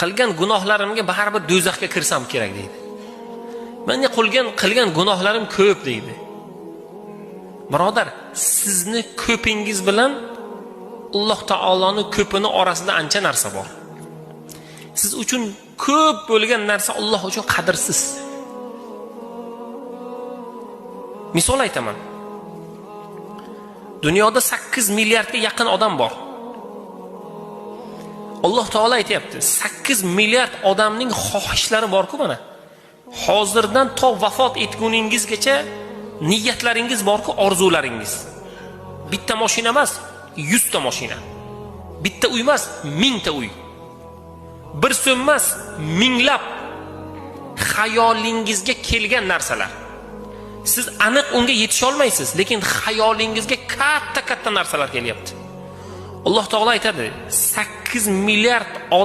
qilgan gunohlarimga baribir do'zaxga kirsam kerak deydi. Menga qilgan gunohlarim ko'p deydi. Birodar, sizni ko'pingiz bilan Alloh taoloning ko'pini orasida ancha narsa bor. Siz uchun ko'p bo'lgan narsa Alloh uchun qadrsiz. Misol aytaman. Dunyoda 8 milliardga yaqin odam bor. Alloh taolo aytayapti, 8 milliard odamning xohishlari bor-ku mana. Hozirdan to vafot etguningizgacha niyatlaringiz bor-ku, orzularingiz. Bitta mashina emas, 100 ta mashina. Bitta uy emas, 1000 ta uy. Bir so'm emas, minglab xayolingizga kelgan narsalar. Siz aniq unga yetisha olmaysiz, lekin xayolingizga katta narsalar kelyapti. Alloh taolo aytadi, 8 milliard